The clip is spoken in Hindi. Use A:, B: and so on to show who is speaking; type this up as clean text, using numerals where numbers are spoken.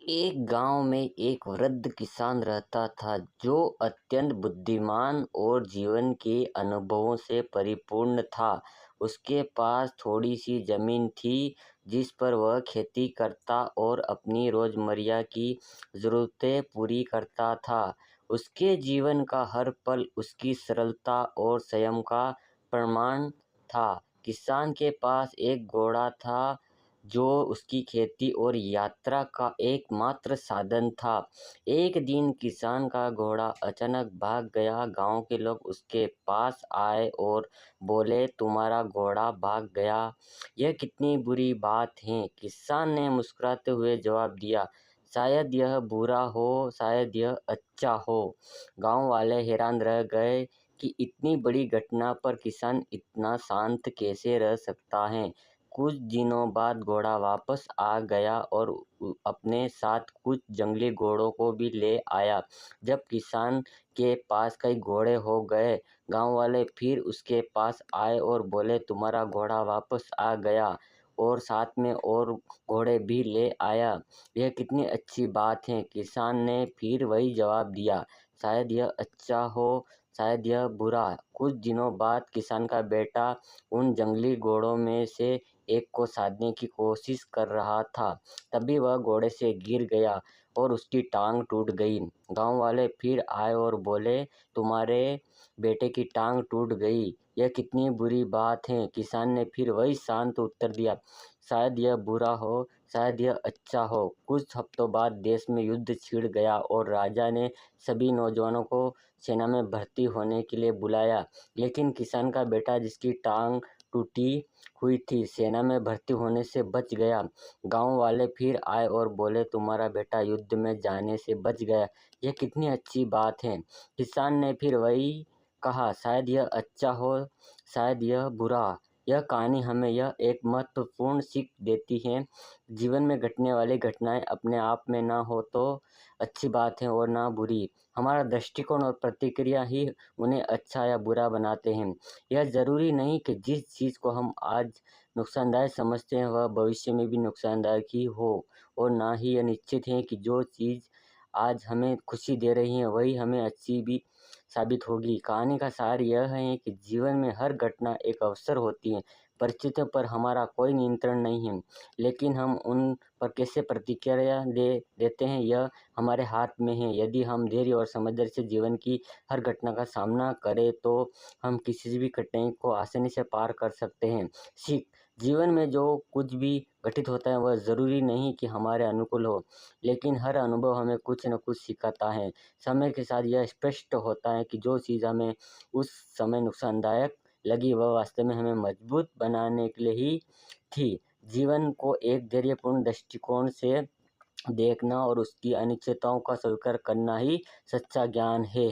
A: एक गांव में एक वृद्ध किसान रहता था जो अत्यंत बुद्धिमान और जीवन के अनुभवों से परिपूर्ण था। उसके पास थोड़ी सी जमीन थी जिस पर वह खेती करता और अपनी रोजमर्रा की ज़रूरतें पूरी करता था। उसके जीवन का हर पल उसकी सरलता और संयम का प्रमाण था। किसान के पास एक घोड़ा था जो उसकी खेती और यात्रा का एकमात्र साधन था। एक दिन किसान का घोड़ा अचानक भाग गया। गांव के लोग उसके पास आए और बोले, तुम्हारा घोड़ा भाग गया, यह कितनी बुरी बात है। किसान ने मुस्कुराते हुए जवाब दिया, शायद यह बुरा हो, शायद यह अच्छा हो। गांव वाले हैरान रह गए कि इतनी बड़ी घटना पर किसान इतना शांत कैसे रह सकता है। कुछ दिनों बाद घोड़ा वापस आ गया और अपने साथ कुछ जंगली घोड़ों को भी ले आया। जब किसान के पास कई घोड़े हो गए, गांव वाले फिर उसके पास आए और बोले, तुम्हारा घोड़ा वापस आ गया और साथ में और घोड़े भी ले आया, यह कितनी अच्छी बात है। किसान ने फिर वही जवाब दिया, शायद यह अच्छा हो, शायद यह बुरा। कुछ दिनों बाद किसान का बेटा उन जंगली घोड़ों में से एक को साधने की कोशिश कर रहा था। तभी वह घोड़े से गिर गया और उसकी टांग टूट गई। गांव वाले फिर आए और बोले, तुम्हारे बेटे की टांग टूट गई, यह कितनी बुरी बात है। किसान ने फिर वही शांत उत्तर दिया, शायद यह बुरा हो, शायद यह अच्छा हो। कुछ हफ्तों बाद देश में युद्ध छिड़ गया और राजा ने सभी नौजवानों को सेना में भर्ती होने के लिए बुलाया। लेकिन किसान का बेटा, जिसकी टांग टूटी हुई थी, सेना में भर्ती होने से बच गया। गांव वाले फिर आए और बोले, तुम्हारा बेटा युद्ध में जाने से बच गया, यह कितनी अच्छी बात है। किसान ने फिर वही कहा, शायद यह अच्छा हो, शायद यह बुरा। यह कहानी हमें यह एक महत्वपूर्ण सीख देती है, जीवन में घटने वाली घटनाएं अपने आप में ना हो तो अच्छी बात है और ना बुरी। हमारा दृष्टिकोण और प्रतिक्रिया ही उन्हें अच्छा या बुरा बनाते हैं। यह ज़रूरी नहीं कि जिस चीज़ को हम आज नुकसानदायक समझते हैं वह भविष्य में भी नुकसानदायक ही हो, और ना ही यह निश्चित है कि जो चीज़ आज हमें खुशी दे रही है वही हमें अच्छी भी साबित होगी। कहानी का सार यह है कि जीवन में हर घटना एक अवसर होती है। परिस्थितियों पर हमारा कोई नियंत्रण नहीं है, लेकिन हम उन पर कैसे प्रतिक्रिया देते हैं यह हमारे हाथ में है। यदि हम धैर्य और समझदारी से जीवन की हर घटना का सामना करें तो हम किसी भी कठिनाई को आसानी से पार कर सकते हैं। सीख, जीवन में जो कुछ भी घटित होता है वह ज़रूरी नहीं कि हमारे अनुकूल हो, लेकिन हर अनुभव हमें कुछ न कुछ सिखाता है। समय के साथ यह स्पष्ट होता है कि जो चीज़ हमें उस समय नुकसानदायक लगी वह वास्तव में हमें मजबूत बनाने के लिए ही थी। जीवन को एक धैर्यपूर्ण दृष्टिकोण से देखना और उसकी अनिश्चितताओं का स्वीकार करना ही सच्चा ज्ञान है।